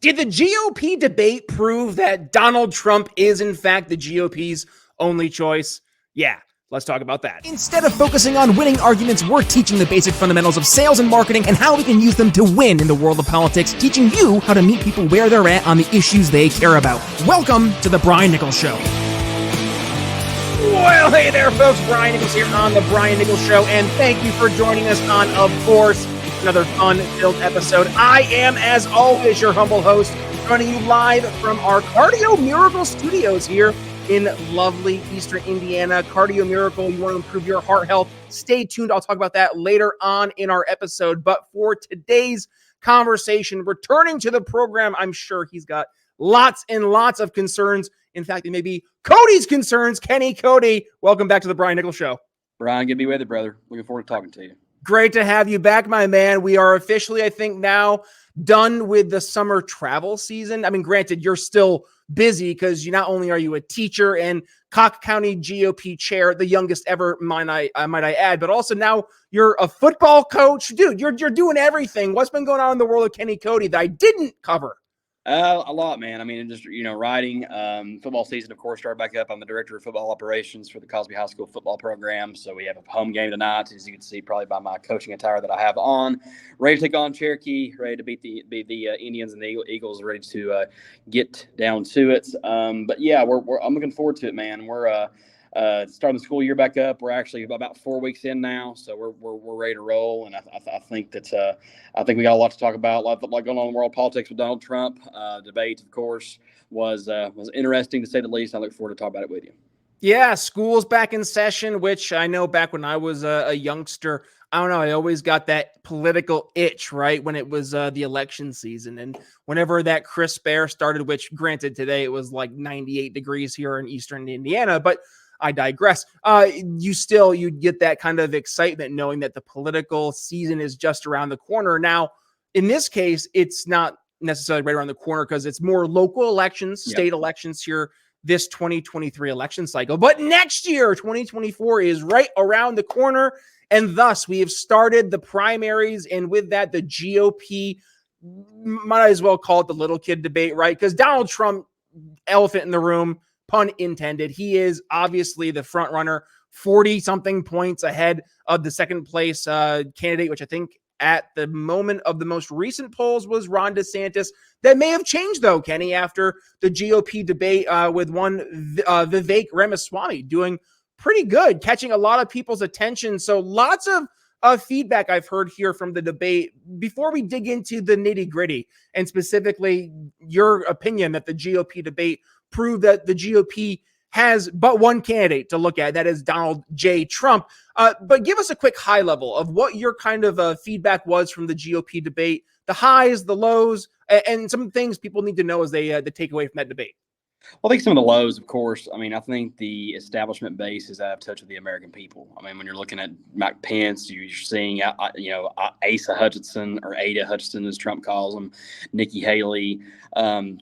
Did the GOP debate prove that Donald Trump is, in fact, the GOP's only choice? Yeah, let's talk about that. Instead of focusing on winning arguments, we're teaching the basic fundamentals of sales and marketing and how we can use them to win in the world of politics, teaching you how to meet people where they're at on the issues they care about. Welcome to The Brian Nichols Show. Well, hey there, folks. Brian Nichols here on The Brian Nichols Show, and thank you for joining us on, of course, another fun-filled episode. I am, as always, your humble host, joining you live from our Cardio Miracle Studios here in lovely Eastern Indiana. Cardio Miracle, you want to improve your heart health? Stay tuned. I'll talk about that later on in our episode. But for today's conversation, returning to the program, I'm sure he's got lots and lots of concerns. In fact, it may be Cody's concerns. Kenny Cody, welcome back to the Brian Nichols Show. Brian, good to be with you, brother. Looking forward to talking to you. Great to have you back, my man. We are officially, I think, now done with the summer travel season. I mean, granted, you're still busy because you not only are you a teacher and Cock County GOP chair, the youngest ever, might I add, but also now you're a football coach. Dude, you're doing everything. What's been going on in the world of Kenny Cody that I didn't cover? A lot, man. I mean, just, writing. Football season, of course, started back up. I'm the director of football operations for the Cosby High School football program. So we have a home game tonight, as you can see probably by my coaching attire that I have on. Ready to take on Cherokee, ready to beat the Indians and the Eagles, ready to get down to it. But yeah, I'm looking forward to it, man. We're starting the school year back up. We're actually about 4 weeks in now, so we're ready to roll. And I think that I think we got a lot to talk about. A lot going on in world politics with Donald Trump. Debate, of course, was interesting to say the least. I look forward to talk about it with you. Yeah, school's back in session, which I know back when I was a youngster, I don't know, I always got that political itch, right, when it was the election season. And whenever that crisp air started, which granted today it was like 98 degrees here in Eastern Indiana, but I digress. You get that kind of excitement knowing that the political season is just around the corner. Now, in this case, it's not necessarily right around the corner because it's more local elections, state elections here this 2023 election cycle. But next year, 2024, is right around the corner. And thus, we have started the primaries. And with that, the GOP, might as well call it the little kid debate, right? Because Donald Trump, elephant in the room, pun intended. He is obviously the front runner, 40-something points ahead of the second place candidate, which I think at the moment of the most recent polls was Ron DeSantis. That may have changed, though, Kenny, after the GOP debate with one Vivek Ramaswamy doing pretty good, catching a lot of people's attention. So lots of feedback I've heard here from the debate. Before we dig into the nitty-gritty, and specifically your opinion that the GOP debate prove that the GOP has but one candidate to look at, that is Donald J. Trump. But give us a quick high level of what your kind of feedback was from the GOP debate, the highs, the lows, and some things people need to know as they take away from that debate. Well, I think some of the lows, of course. I mean, I think the establishment base is out of touch with the American people. I mean, when you're looking at Mike Pence, you're seeing, Asa Hutchinson, or Ada Hutchinson, as Trump calls them, Nikki Haley,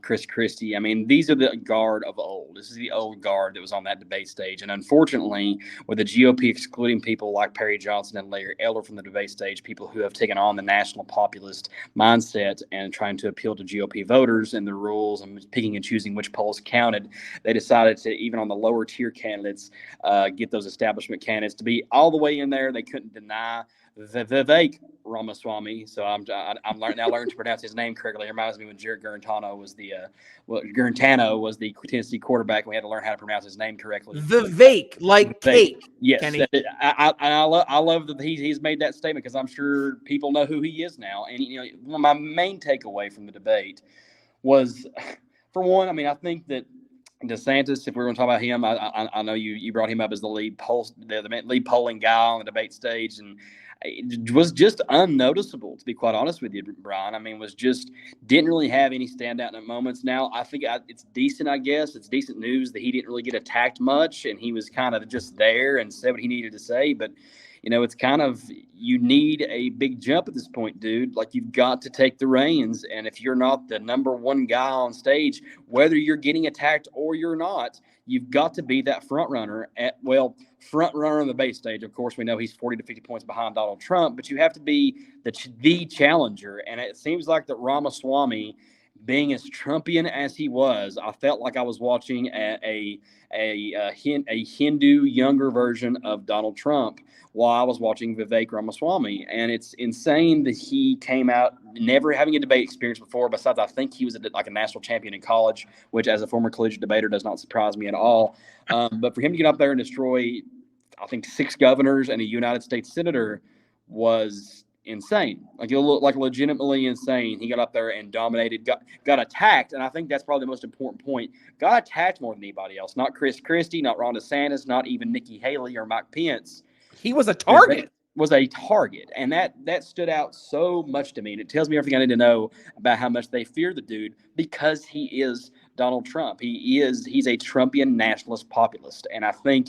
Christie. I mean, these are the guard of old. This is the old guard that was on that debate stage. And unfortunately, with the GOP excluding people like Perry Johnson and Larry Elder from the debate stage, people who have taken on the national populist mindset and trying to appeal to GOP voters and the rules and picking and choosing which polls counted, they decided to, even on the lower tier candidates, get those establishment candidates to be all the way in there. They couldn't deny Vivek Ramaswamy. So I'm now learning to pronounce his name correctly. It reminds me when Jared Garantano was the Tennessee quarterback, and we had to learn how to pronounce his name correctly. Vivek, like Vivek. Cake. Yes, Kenny. I love that he's made that statement, because I'm sure people know who he is now. And my main takeaway from the debate was, for one, I mean, I think that DeSantis, if we're going to talk about him, I know you brought him up as the lead polling guy on the debate stage, and it was just unnoticeable, to be quite honest with you, Brian. I mean, didn't really have any standout moments. Now, I think it's decent, I guess. It's decent news that he didn't really get attacked much, and he was kind of just there and said what he needed to say. But, it's kind of, you need a big jump at this point, dude. Like, you've got to take the reins. And if you're not the number one guy on stage, whether you're getting attacked or you're not, you've got to be that front runner front runner on the base stage. Of course, we know he's 40 to 50 points behind Donald Trump, but you have to be the challenger. And it seems like that Ramaswamy being as Trumpian as he was, I felt like I was watching a Hindu younger version of Donald Trump while I was watching Vivek Ramaswamy. And it's insane that he came out never having a debate experience before. Besides, I think he was like a national champion in college, which as a former collegiate debater does not surprise me at all. But for him to get up there and destroy, I think, 6 governors and a United States senator was insane. Like, it looked like legitimately insane. He got up there and dominated, got attacked, and I think that's probably the most important point. Got attacked more than anybody else. Not Christie, not Ron DeSantis, not even Nikki Haley or Mike Pence. He was a target. Was a target, and that stood out so much to me, and it tells me everything I need to know about how much they fear the dude because he is Donald Trump. He's a Trumpian nationalist populist, and I think,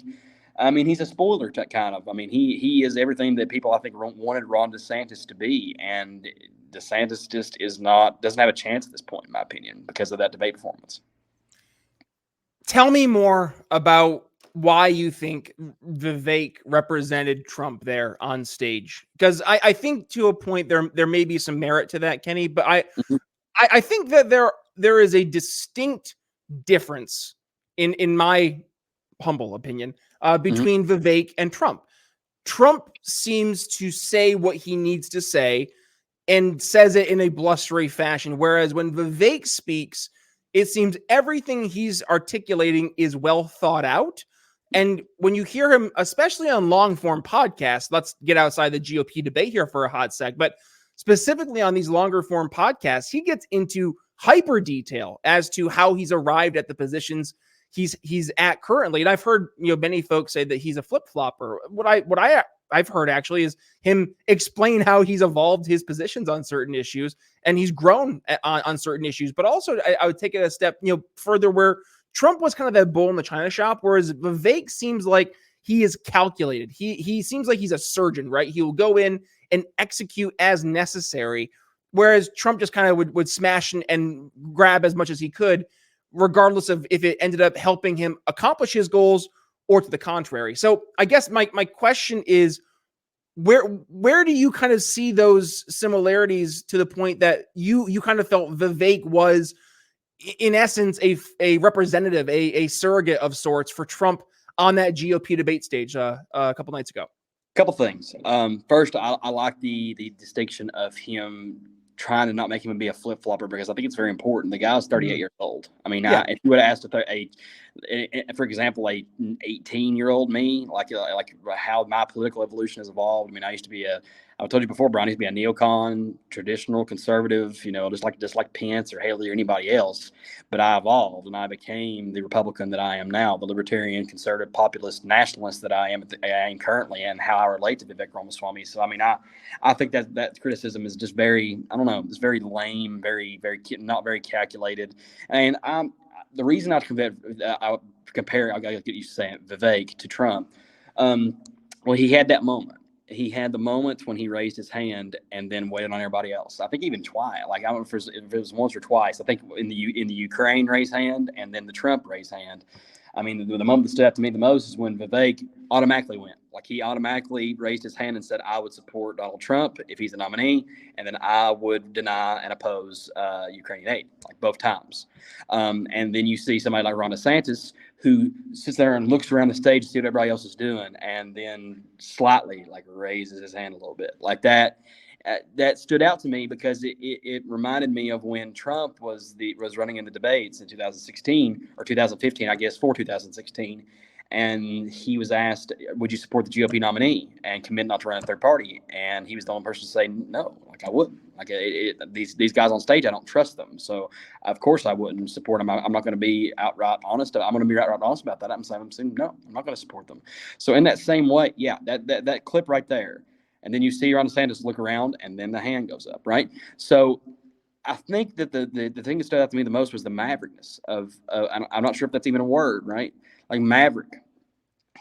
I mean, he's a spoiler kind of. I mean, he is everything that people I think wanted Ron DeSantis to be, and DeSantis just doesn't have a chance at this point, in my opinion, because of that debate performance. Tell me more about why you think Vivek represented Trump there on stage, because I think to a point there may be some merit to that, Kenny, but I think that there is a distinct difference in my humble opinion between Vivek and Trump. Trump seems to say what he needs to say and says it in a blustery fashion, whereas when Vivek speaks, it seems everything he's articulating is well thought out. And when you hear him, especially on long form podcasts, let's get outside the GOP debate here for a hot sec, but specifically on these longer form podcasts, he gets into hyper detail as to how he's arrived at the positions he's at currently. And I've heard, many folks say that he's a flip flopper. What I've heard actually is him explain how he's evolved his positions on certain issues and he's grown on certain issues. But also I would take it a step, further, where Trump was kind of that bull in the china shop, whereas Vivek seems like he is calculated. He seems like he's a surgeon, right? He will go in and execute as necessary, whereas Trump just kind of would smash and grab as much as he could, regardless of if it ended up helping him accomplish his goals or to the contrary. So I guess my question is, where do you kind of see those similarities to the point that you kind of felt Vivek was, in essence, a representative, a surrogate of sorts for Trump on that GOP debate stage a couple nights ago? Couple things. First, I like the distinction of him trying to not make him be a flip flopper, because I think it's very important. The guy's 38 years old. I mean, if you would have asked for example, a 18-year-old me, like how my political evolution has evolved. I mean, I told you before, Brian, I used to be a neocon, traditional conservative, just like Pence or Haley or anybody else. But I evolved and I became the Republican that I am now, the libertarian, conservative, populist, nationalist that I am currently, and how I relate to Vivek Ramaswamy. So, I mean, I think that criticism is just very, I don't know, it's very lame, very, very not very calculated. And the reason I compare, I got to get used to saying Vivek to Trump. Well, he had that moment. He had the moment when he raised his hand and then waited on everybody else. I think even twice. Like, I don't know if it was once or twice. I think in the Ukraine raised hand and then the Trump raised hand. I mean, the moment that stood out to me the most is when Vivek automatically went. Like, he automatically raised his hand and said, I would support Donald Trump if he's the nominee, and then I would deny and oppose Ukrainian aid, like both times. And then you see somebody like Ron DeSantis, who sits there and looks around the stage to see what everybody else is doing, and then slightly raises his hand a little bit like that. That stood out to me because it reminded me of when Trump was running in the debates in 2016 or 2015, I guess, for 2016. And he was asked, would you support the GOP nominee and commit not to run a third party? And he was the only person to say, no, I wouldn't. These guys on stage, I don't trust them. So, of course, I wouldn't support them. I'm not going to be outright honest. I'm going to be outright honest about that. I'm saying, no, I'm not going to support them. So, in that same way, that clip right there. And then you see Ron DeSantis look around, and then the hand goes up, right? So, I think that the thing that stood out to me the most was the maverickness of I'm not sure if that's even a word, right? Like maverick.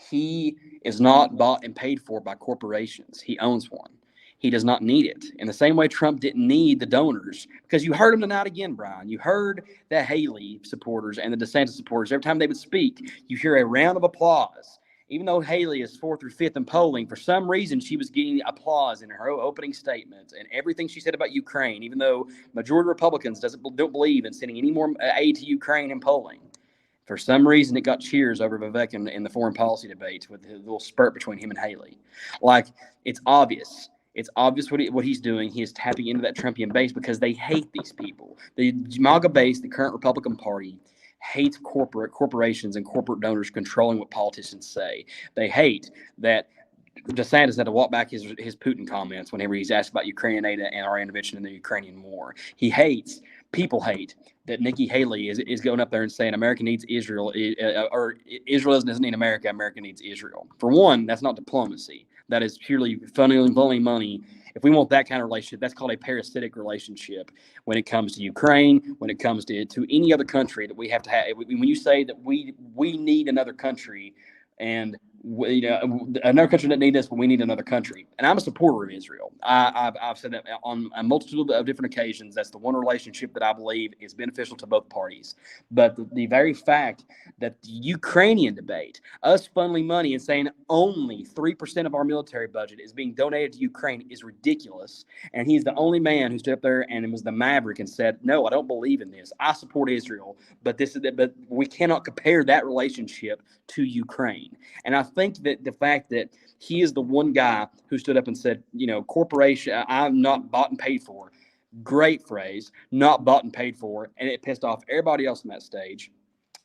He is not bought and paid for by corporations. He owns one. He does not need it. In the same way Trump didn't need the donors, because you heard him tonight again, Brian. You heard the Haley supporters and the DeSantis supporters. Every time they would speak, you hear a round of applause. Even though Haley is 4th or 5th in polling, for some reason she was getting applause in her opening statements and everything she said about Ukraine, even though majority of Republicans don't believe in sending any more aid to Ukraine in polling. For some reason, it got cheers over Vivek in the foreign policy debates with the little spurt between him and Haley. Like, it's obvious. It's obvious what he's doing. He is tapping into that Trumpian base because they hate these people. The MAGA base, the current Republican Party, hates corporations and corporate donors controlling what politicians say. They hate that DeSantis had to walk back his Putin comments whenever he's asked about Ukrainian aid and our intervention in the Ukrainian war. People hate that Nikki Haley is going up there and saying America needs Israel, or Israel doesn't need America, America needs Israel. For one, that's not diplomacy. That is purely funneling money. If we want that kind of relationship, that's called a parasitic relationship when it comes to Ukraine, when it comes to any other country that we have to have. When you say that we need another country, and another country that need us, but we need another country. And I'm a supporter of Israel. I've said that on a multitude of different occasions. That's the one relationship that I believe is beneficial to both parties. But the very fact that the Ukrainian debate, us funneling money and saying only 3% of our military budget is being donated to Ukraine, is ridiculous. And he's the only man who stood up there and was the maverick and said, no, I don't believe in this. I support Israel, but we cannot compare that relationship to Ukraine. And I think that the fact that he is the one guy who stood up and said, corporation, I'm not bought and paid for. Great phrase, not bought and paid for. And it pissed off everybody else on that stage.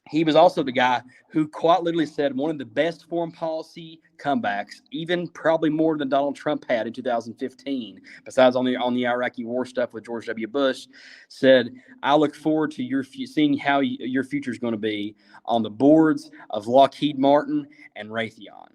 He was also the guy who quite literally said one of the best foreign policy comebacks, even probably more than Donald Trump had in 2015, besides on the Iraqi war stuff with George W. Bush, said, I look forward to seeing how your future is going to be on the boards of Lockheed Martin and Raytheon.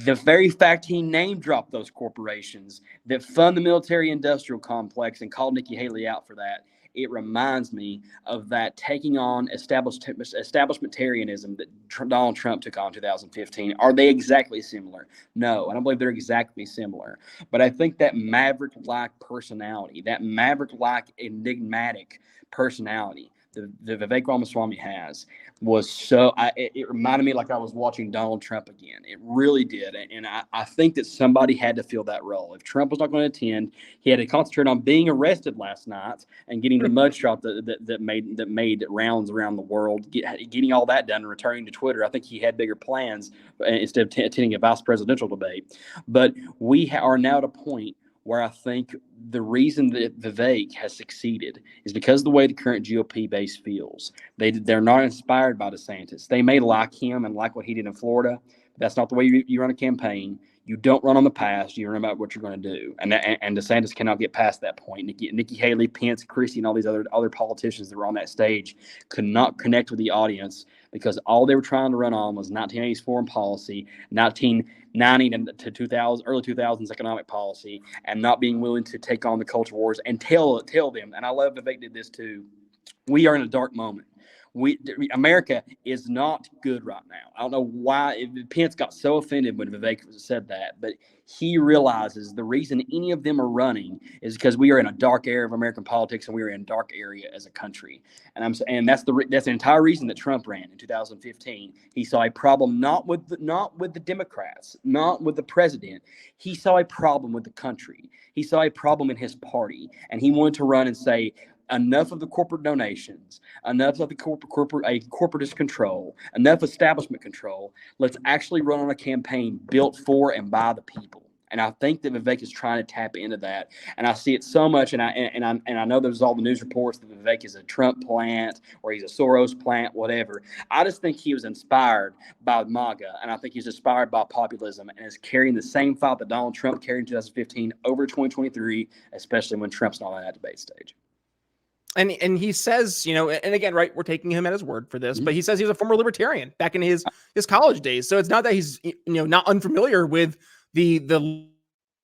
The very fact he name-dropped those corporations that fund the military-industrial complex and called Nikki Haley out for that, it reminds me of that taking on establishmentarianism that Donald Trump took on in 2015. Are they exactly similar? No, I don't believe they're exactly similar. But I think that maverick-like personality, that maverick-like enigmatic personality that Vivek Ramaswamy has was it reminded me like I was watching Donald Trump again. It really did. And I think that somebody had to fill that role. If Trump was not going to attend, he had to concentrate on being arrested last night and getting the mugshot that made rounds around the world, getting all that done and returning to Twitter. I think he had bigger plans instead of attending a vice presidential debate. But we are now at a point where I think the reason that Vivek has succeeded is because of the way the current GOP base feels. They're not inspired by DeSantis. They may like him and like what he did in Florida, but that's not the way you run a campaign. You don't run on the past. You run about what you're going to do. And DeSantis cannot get past that point. Nikki Haley, Pence, Christie, and all these other politicians that were on that stage could not connect with the audience because all they were trying to run on was 1980s foreign policy, 1990 to 2000, early 2000s economic policy, and not being willing to take on the culture wars and tell them. And I love Vivek did this too. We are in a dark moment. America is not good right now. I don't know why Pence got so offended when Vivek said that, but he realizes the reason any of them are running is because we are in a dark era of American politics and we are in a dark area as a country. And that's the entire reason that Trump ran in 2015. He saw a problem not with the Democrats, not with the president. He saw a problem with the country. He saw a problem in his party, and he wanted to run and say, enough of the corporate donations, enough of the corporatist control, enough establishment control. Let's actually run on a campaign built for and by the people. And I think that Vivek is trying to tap into that. And I see it so much. And I know there's all the news reports that Vivek is a Trump plant or he's a Soros plant, whatever. I just think he was inspired by MAGA. And I think he's inspired by populism and is carrying the same fight that Donald Trump carried in 2015 over 2023, especially when Trump's not on that debate stage. And he says, and again, right, we're taking him at his word for this, but he says he was a former libertarian back in his college days. So it's not that he's, not unfamiliar with the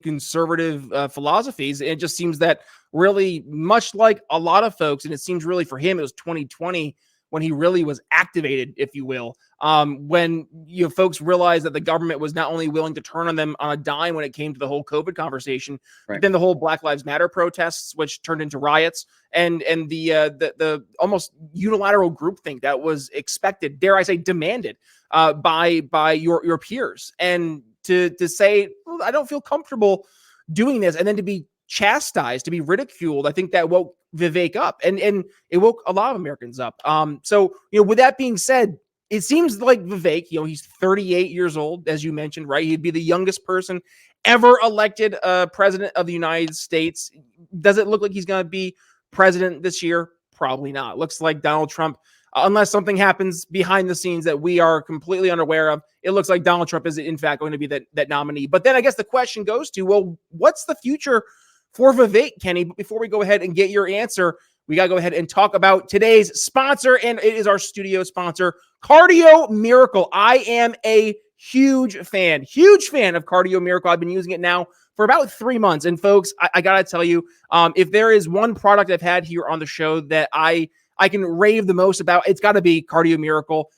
conservative philosophies. It just seems that really much like a lot of folks, and it seems really for him, it was 2020 when he really was activated, if you will. When folks realized that the government was not only willing to turn on them on a dime when it came to the whole COVID conversation, Right. but then the whole Black Lives Matter protests, which turned into riots, and the almost unilateral groupthink that was expected, dare I say, demanded by your peers, and to say, well, I don't feel comfortable doing this, and then to be chastised, to be ridiculed. I think that woke Vivek up, and it woke a lot of Americans up. So with that being said, it seems like Vivek, he's 38 years old, as you mentioned, right? He'd be the youngest person ever elected president of the United States. Does it look like he's going to be president this year? Probably not. Looks like Donald Trump, unless something happens behind the scenes that we are completely unaware of, it looks like Donald Trump is in fact going to be that nominee. But then I guess the question goes to, well, what's the future for Vivek, Kenny? But before we go ahead and get your answer, we got to go ahead and talk about today's sponsor, and it is our studio sponsor, Cardio Miracle. I am a huge fan of Cardio Miracle. I've been using it now for about 3 months. And folks, I got to tell you, if there is one product I've had here on the show that I can rave the most about, it's got to be Cardio Miracle.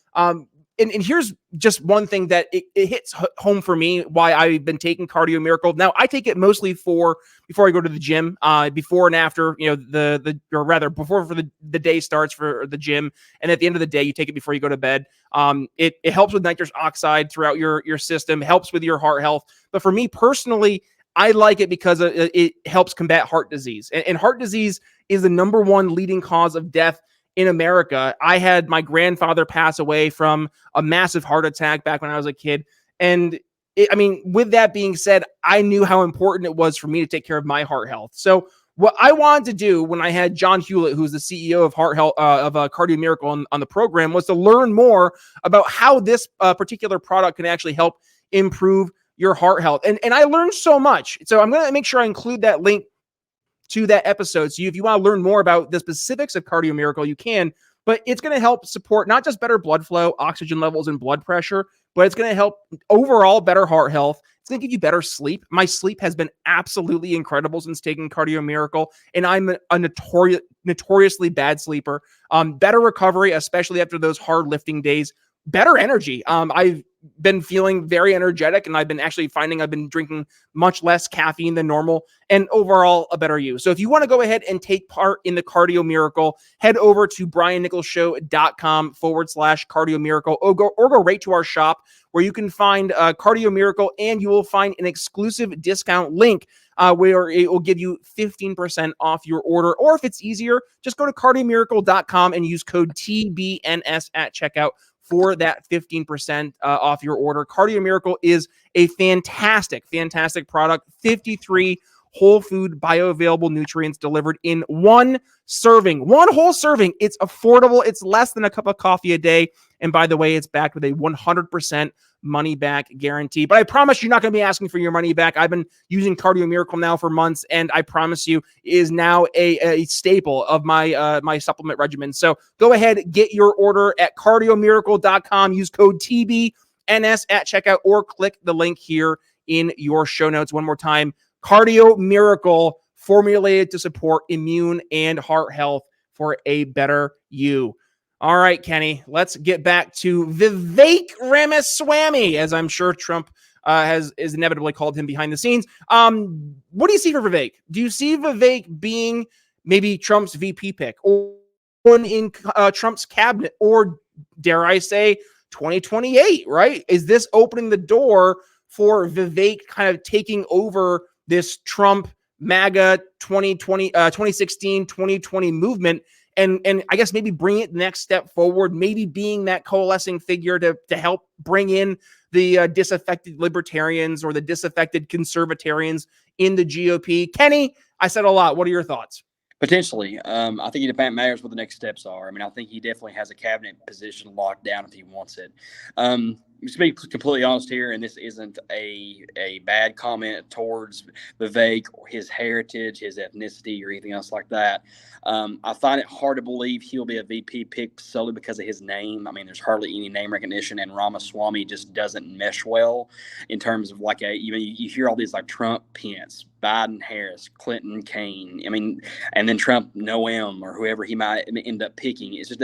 And here's just one thing that it hits home for me, why I've been taking Cardio Miracle. Now, I take it mostly before I go to the gym, before and after, before the day starts for the gym. And at the end of the day, you take it before you go to bed. It helps with nitrous oxide throughout your system, helps with your heart health. But for me personally, I like it because it helps combat heart disease. And heart disease is the number 1 leading cause of death in America. I had my grandfather pass away from a massive heart attack back when I was a kid. And with that being said, I knew how important it was for me to take care of my heart health. So what I wanted to do when I had John Hewlett, who's the CEO of Heart Health of Cardio Miracle on the program, was to learn more about how this particular product can actually help improve your heart health. And I learned so much. So I'm going to make sure I include that link to that episode. So if you want to learn more about the specifics of Cardio Miracle, you can, but it's going to help support not just better blood flow, oxygen levels, and blood pressure, but it's going to help overall better heart health. It's going to give you better sleep. My sleep has been absolutely incredible since taking Cardio Miracle, and I'm a notoriously bad sleeper. Better recovery, especially after those hard lifting days. Better energy. I've been feeling very energetic, and I've been actually finding I've been drinking much less caffeine than normal, and overall a better you. So if you want to go ahead and take part in the Cardio Miracle, head over to briannicholsshow.com/Cardio Miracle, or go right to our shop where you can find Cardio Miracle, and you will find an exclusive discount link where it will give you 15% off your order. Or if it's easier, just go to cardiomiracle.com and use code TBNS at checkout for that 15% off your order. Cardio Miracle is a fantastic product. 53 whole food bioavailable nutrients delivered in one whole serving. It's affordable. It's less than a cup of coffee a day. And by the way, it's backed with a 100% money back guarantee. But I promise you're not going to be asking for your money back. I've been using Cardio Miracle now for months, and I promise you it is now a staple of my my supplement regimen. So go ahead, get your order at cardiomiracle.com. Use code TBNS at checkout, or click the link here in your show notes. One more time, Cardio Miracle, formulated to support immune and heart health for a better you. All right, Kenny, let's get back to Vivek Ramaswamy, as I'm sure Trump is inevitably called him behind the scenes. What do you see for Vivek? Do you see Vivek being maybe Trump's VP pick, or one in Trump's cabinet, or dare I say 2028, right? Is this opening the door for Vivek kind of taking over this Trump MAGA 2016, 2020 movement? And I guess maybe bring it the next step forward, maybe being that coalescing figure to help bring in the disaffected libertarians or the disaffected conservatarians in the GOP. Kenny, I said a lot. What are your thoughts? Potentially. I think it matters what the next steps are. I mean, I think he definitely has a cabinet position locked down if he wants it. to be completely honest here, and this isn't a bad comment towards Vivek or his heritage, his ethnicity, or anything else like that. I find it hard to believe he'll be a VP pick solely because of his name. I mean, there's hardly any name recognition, and Ramaswamy just doesn't mesh well in terms of like you hear all these like Trump, Pence, Biden, Harris, Clinton, Kane. I mean, and then Trump, Noem, or whoever he might end up picking. It just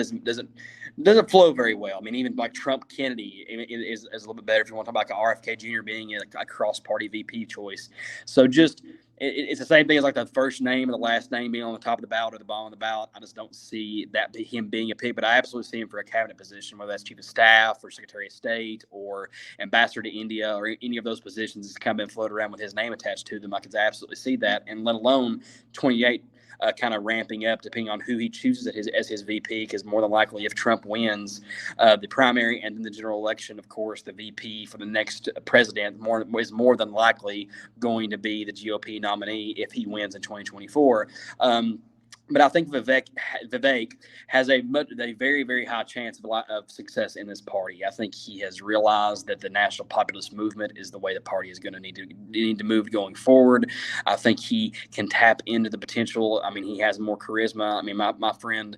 doesn't flow very well. I mean, even like Trump, Kennedy is a little bit better if you want to talk about like RFK Jr. being a cross-party VP choice. So just it's the same thing as like the first name and the last name being on the top of the ballot or the bottom of the ballot. I just don't see that him being a pick, but I absolutely see him for a cabinet position, whether that's chief of staff or secretary of state or ambassador to India or any of those positions that's kind of been floated around with his name attached to them. I can absolutely see that, and let alone 28. Kind of ramping up depending on who he chooses as his VP, because more than likely if Trump wins the primary and then the general election, of course, the VP for the next president is more than likely going to be the GOP nominee if he wins in 2024. But I think Vivek has a very, very high chance of success in this party. I think he has realized that the national populist movement is the way the party is going to need to move going forward. I think he can tap into the potential. I mean, he has more charisma. I mean, my friend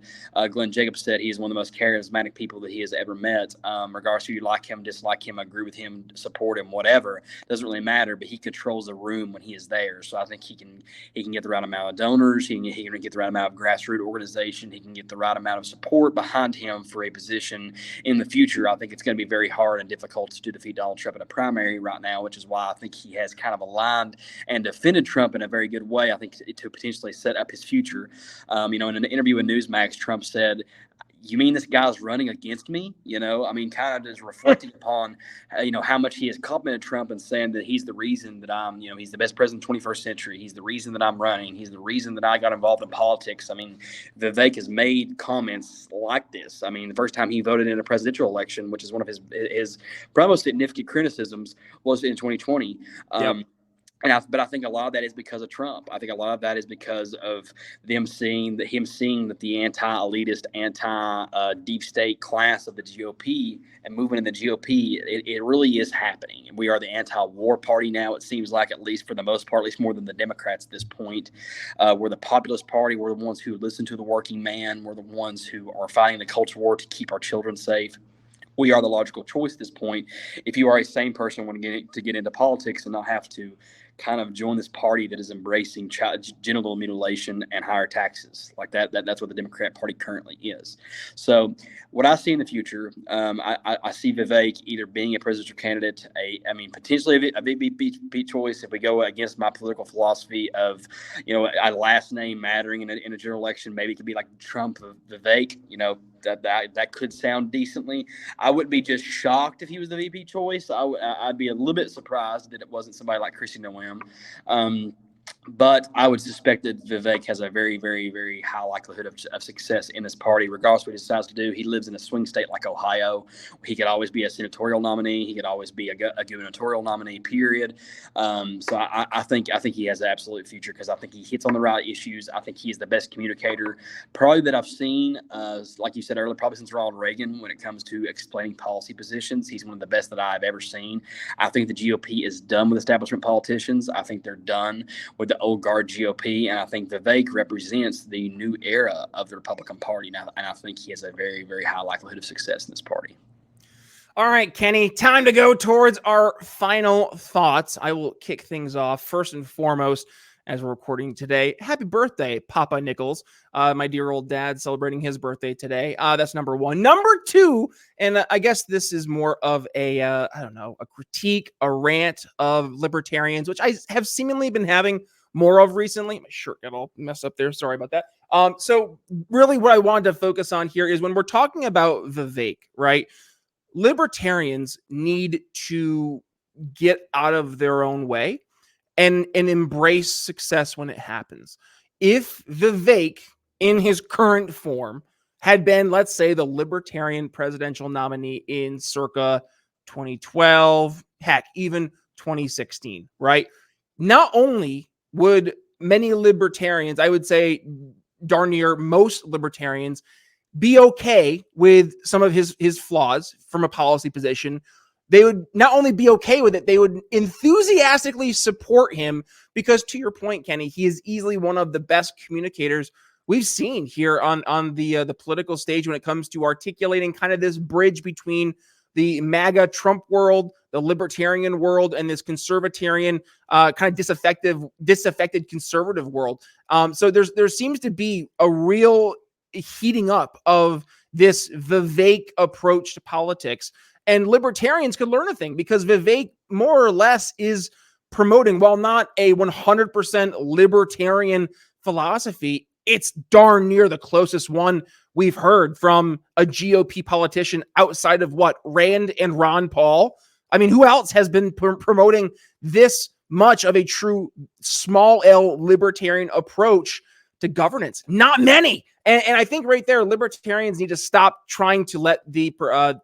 Glenn Jacobs said he's one of the most charismatic people that he has ever met. Regardless if you like him, dislike him, agree with him, support him, whatever, doesn't really matter. But he controls the room when he is there. So I think he can get the right amount of donors. He can get the right amount of grassroots organization. He can get the right amount of support behind him for a position in the future. I think it's going to be very hard and difficult to defeat Donald Trump in a primary right now, which is why I think he has kind of aligned and defended Trump in a very good way. I think to potentially set up his future. In an interview with Newsmax, Trump said, "You mean this guy's running against me?" I mean, kind of just reflecting upon, how much he has complimented Trump and saying that he's the reason that I'm, he's the best president of the 21st century. He's the reason that I'm running. He's the reason that I got involved in politics. I mean, Vivek has made comments like this. I mean, the first time he voted in a presidential election, which is one of his probably most significant criticisms, was in 2020. Yep. But I think a lot of that is because of Trump. I think a lot of that is because of him seeing that the anti-elitist, anti-deep state class of the GOP and movement in the GOP, it really is happening. And we are the anti-war party now, it seems like, at least for the most part, at least more than the Democrats at this point. We're the populist party. We're the ones who listen to the working man. We're the ones who are fighting the culture war to keep our children safe. We are the logical choice at this point. If you are a sane person wanting to get into politics and not have to kind of join this party that is embracing genital mutilation and higher taxes like that's what the Democrat Party currently is. So what I see in the future, I see Vivek either being a presidential candidate, potentially a VP choice if we go against my political philosophy of, a last name mattering in a general election. Maybe it could be like Trump, Vivek, that could sound decently. I wouldn't be just shocked if he was the VP choice. I'd be a little bit surprised that it wasn't somebody like Christie Noem. But I would suspect that Vivek has a very, very, very high likelihood of success in this party, regardless of what he decides to do. He lives in a swing state like Ohio. He could always be a senatorial nominee. He could always be a gubernatorial nominee, period. So I think he has an absolute future because I think he hits on the right issues. I think he's the best communicator probably that I've seen, like you said earlier, probably since Ronald Reagan when it comes to explaining policy positions. He's one of the best that I've ever seen. I think the GOP is done with establishment politicians. I think they're done with the old guard GOP, and I think Vivek represents the new era of the Republican Party now, and I think he has a very, very high likelihood of success in this party. All right, Kenny, time to go towards our final thoughts. I will kick things off first and foremost. As we're recording today, happy birthday, Papa Nichols. My dear old dad celebrating his birthday today. That's number one. Number two, and I guess this is more of a critique, a rant of libertarians, which I have seemingly been having more of recently. My shirt got all messed up there. Sorry about that. So really what I wanted to focus on here is when we're talking about Vivek, right? Libertarians need to get out of their own way and embrace success when it happens. If Vivek, in his current form, had been, let's say, the Libertarian presidential nominee in circa 2012, heck, even 2016, right? Not only would many libertarians, I would say darn near most libertarians, be okay with some of his flaws from a policy position, they would not only be okay with it, they would enthusiastically support him because, to your point, Kenny, he is easily one of the best communicators we've seen here on the political stage when it comes to articulating kind of this bridge between the MAGA Trump world, the libertarian world, and this conservatarian kind of disaffected conservative world. So there seems to be a real heating up of this Vivek approach to politics. And libertarians could learn a thing because Vivek more or less is promoting, while not a 100% libertarian philosophy, it's darn near the closest one we've heard from a GOP politician outside of what, Rand and Ron Paul. I mean, who else has been promoting this much of a true small L libertarian approach to governance? Not many. And I think right there, libertarians need to stop trying to let the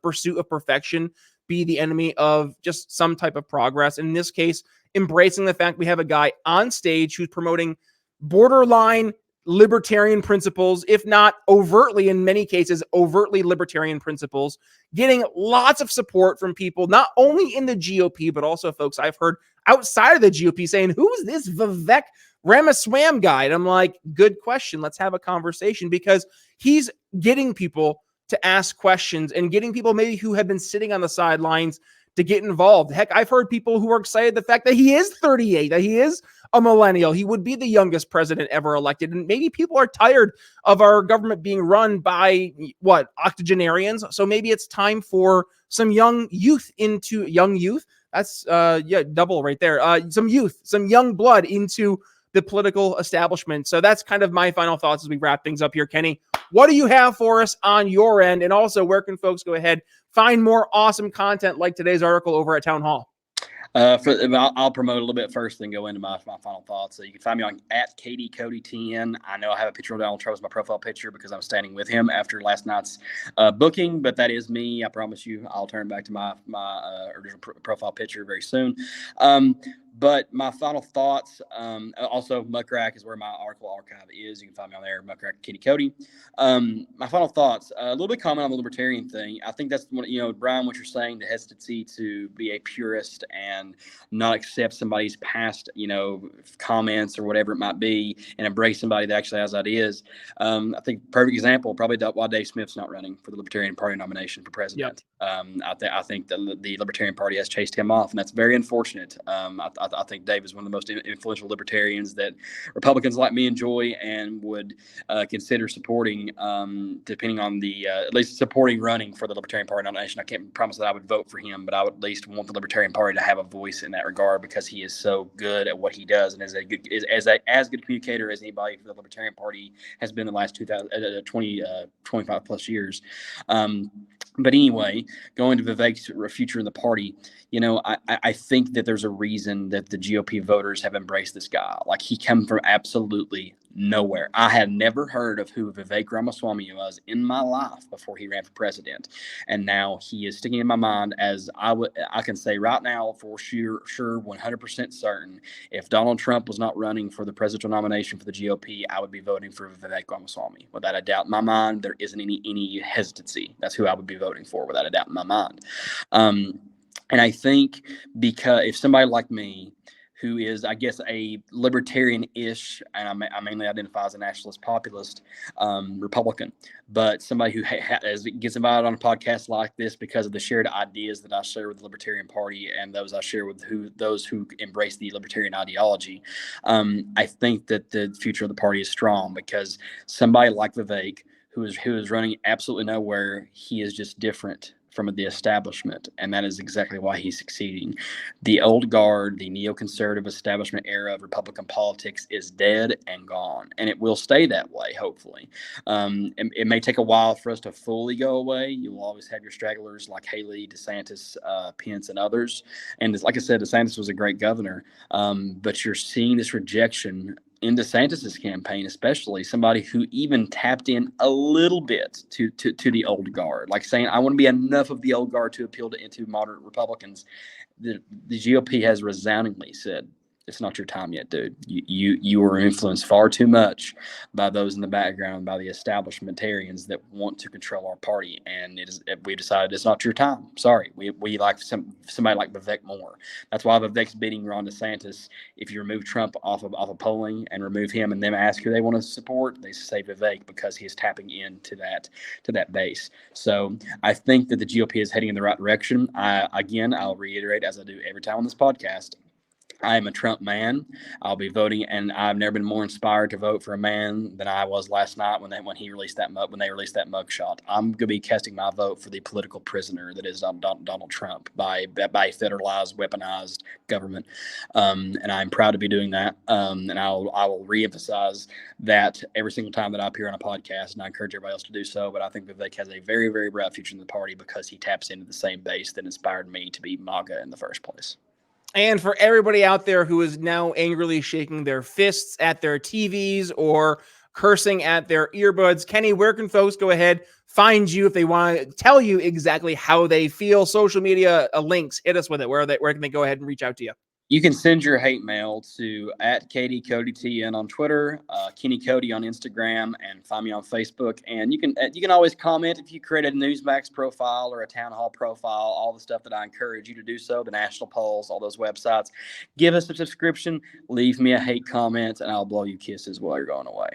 pursuit of perfection be the enemy of just some type of progress. And in this case, embracing the fact we have a guy on stage who's promoting borderline libertarian principles, if not overtly, in many cases, overtly libertarian principles, getting lots of support from people, not only in the GOP, but also folks I've heard outside of the GOP saying, who's this Vivek Ramaswamy guy? And I'm like, good question. Let's have a conversation, because he's getting people to ask questions and getting people maybe who have been sitting on the sidelines to get involved. Heck, I've heard people who are excited the fact that he is 38, that he is a millennial. He would be the youngest president ever elected. And maybe people are tired of our government being run by octogenarians. So maybe it's time for some young youth. That's double right there. Some young blood into the political establishment. So that's kind of my final thoughts as we wrap things up here. Kenny, what do you have for us on your end? And also, where can folks go ahead, find more awesome content like today's article over at Town Hall? I'll promote a little bit first, then go into my final thoughts. So you can find me on @KennyCody10. I know I have a picture of Donald Trump as my profile picture because I'm standing with him after last night's booking, but that is me. I promise you, I'll turn back to my original profile picture very soon. But my final thoughts, also Muckrack is where my article archive is. You can find me on there, Muckrack Kenny Cody. My final thoughts, a little bit comment on the libertarian thing. I think that's what, Brian, what you're saying, the hesitancy to be a purist and not accept somebody's past, comments or whatever it might be, and embrace somebody that actually has ideas. I think perfect example, probably why Dave Smith's not running for the Libertarian Party nomination for president. Yep. I think the Libertarian Party has chased him off, and that's very unfortunate. I think Dave is one of the most influential libertarians that Republicans like me enjoy and would consider supporting, depending on at least supporting running for the Libertarian Party nomination. I can't promise that I would vote for him, but I would at least want the Libertarian Party to have a voice in that regard, because he is so good at what he does and is as good a communicator as anybody for the Libertarian Party has been in the last 25 plus years. But anyway, going to Vivek's future in the party, I think that there's a reason that the GOP voters have embraced this guy. Like, he came from absolutely nowhere. I had never heard of who Vivek Ramaswamy was in my life before he ran for president. And now he is sticking in my mind, as I can say right now for sure, 100% certain, if Donald Trump was not running for the presidential nomination for the GOP, I would be voting for Vivek Ramaswamy. Without a doubt in my mind, there isn't any hesitancy. That's who I would be voting for, without a doubt in my mind. And I think because if somebody like me, who is, I guess, a libertarian-ish, and I mainly identify as a nationalist populist Republican, but somebody who gets invited on a podcast like this because of the shared ideas that I share with the Libertarian Party and those I share with those who embrace the libertarian ideology, I think that the future of the party is strong, because somebody like Vivek, who is running absolutely nowhere, he is just different from the establishment, and that is exactly why he's succeeding. The old guard, the neoconservative establishment era of Republican politics is dead and gone, and it will stay that way, hopefully. It may take a while for us to fully go away. You will always have your stragglers like Haley, DeSantis, Pence, and others. And like I said, DeSantis was a great governor, but you're seeing this rejection in DeSantis' campaign, especially somebody who even tapped in a little bit to the old guard, like saying, I want to be enough of the old guard to appeal to moderate Republicans. The GOP has resoundingly said, it's not your time yet, dude. You were influenced far too much by those in the background, by the establishmentarians that want to control our party. And we decided it's not your time. Sorry. We like somebody like Vivek more. That's why Vivek's beating Ron DeSantis. If you remove Trump off of polling and remove him and then ask who they want to support, they say Vivek because he's tapping into that base. So I think that the GOP is heading in the right direction. I'll reiterate, as I do every time on this podcast, I am a Trump man. I'll be voting, and I've never been more inspired to vote for a man than I was last night when they released that mugshot. I'm going to be casting my vote for the political prisoner that is Donald Trump by federalized, weaponized government, and I'm proud to be doing that. And I will reemphasize that every single time that I appear on a podcast, and I encourage everybody else to do so. But I think Vivek has a very, very bright future in the party because he taps into the same base that inspired me to be MAGA in the first place. And for everybody out there who is now angrily shaking their fists at their TVs or cursing at their earbuds, Kenny, where can folks go ahead, find you if they want to tell you exactly how they feel? Social media links, hit us with it. Where can they go ahead and reach out to you? You can send your hate mail to @KennyCodyTN on Twitter, Kenny Cody on Instagram, and find me on Facebook. And you can always comment if you created a Newsmax profile or a Town Hall profile, all the stuff that I encourage you to do so, the national polls, all those websites. Give us a subscription, leave me a hate comment, and I'll blow you kisses while you're going away.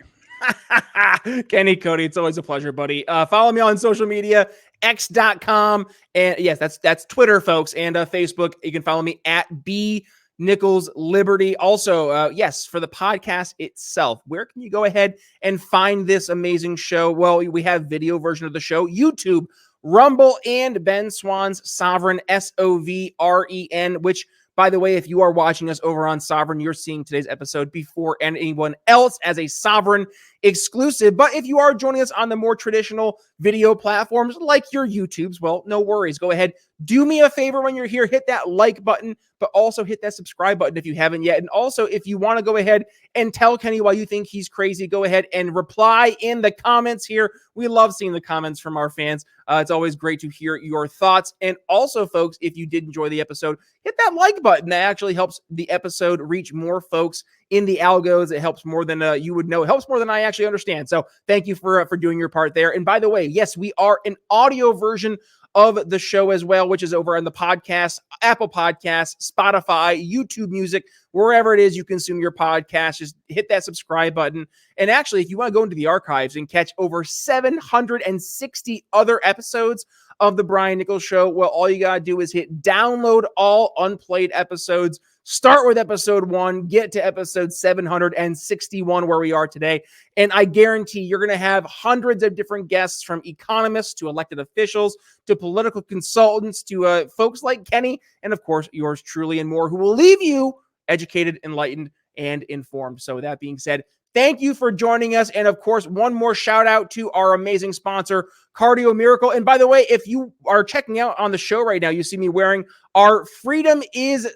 Kenny Cody, it's always a pleasure, buddy. Follow me on social media, x.com. And yes, that's Twitter, folks, and Facebook. You can follow me @B Nichols Liberty. Also, yes, for the podcast itself, where can you go ahead and find this amazing show? Well, we have video version of the show, YouTube, Rumble, and Ben Swann's Sovereign, SOVREN, which, by the way, if you are watching us over on Sovereign, you're seeing today's episode before anyone else as a Sovereign exclusive. But if you are joining us on the more traditional video platforms like your YouTubes, well, no worries. Go ahead. Do me a favor when you're here, hit that like button, but also hit that subscribe button if you haven't yet. And also, if you want to go ahead and tell Kenny why you think he's crazy, go ahead and reply in the comments here. We love seeing the comments from our fans. It's always great to hear your thoughts. And also, folks, if you did enjoy the episode, hit that like button. That actually helps the episode reach more folks in the algos. It helps more than you would know. It helps more than I actually understand. So thank you for doing your part there. And by the way, yes, we are an audio version of the show as well, which is over on the podcast, Apple Podcasts, Spotify, YouTube Music, wherever it is you consume your podcast. Just hit that subscribe button. And actually, if you want to go into the archives and catch over 760 other episodes of the Brian Nichols Show, well, all you got to do is hit download all unplayed episodes. Start with episode 1, get to episode 761 where we are today. And I guarantee you're going to have hundreds of different guests, from economists to elected officials to political consultants to folks like Kenny and, of course, yours truly and more, who will leave you educated, enlightened, and informed. So with that being said, thank you for joining us. And of course, one more shout out to our amazing sponsor, Cardio Miracle. And by the way, if you are checking out on the show right now, you see me wearing our Freedom is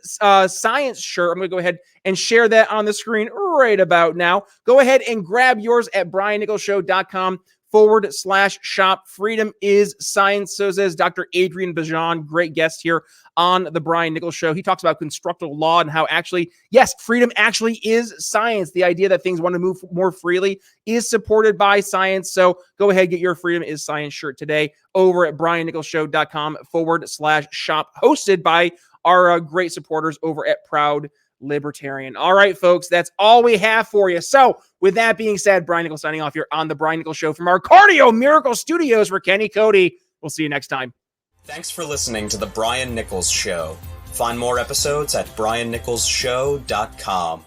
Science shirt. I'm going to go ahead and share that on the screen right about now. Go ahead and grab yours at briannicholsshow.com/shop. Freedom is Science. So says Dr. Adrian Bajan, great guest here on the Brian Nichols Show. He talks about constructive law and how actually, yes, freedom actually is science. The idea that things want to move more freely is supported by science. So go ahead, get your Freedom is Science shirt today over at briannicholsshow.com/shop, hosted by our great supporters over at Proud Libertarian. All right, folks, that's all we have for you. So with that being said, Brian Nichols signing off here on the Brian Nichols Show from our Cardio Miracle Studios for Kenny Cody. We'll see you next time. Thanks for listening to The Brian Nichols Show. Find more episodes at briannicholsshow.com.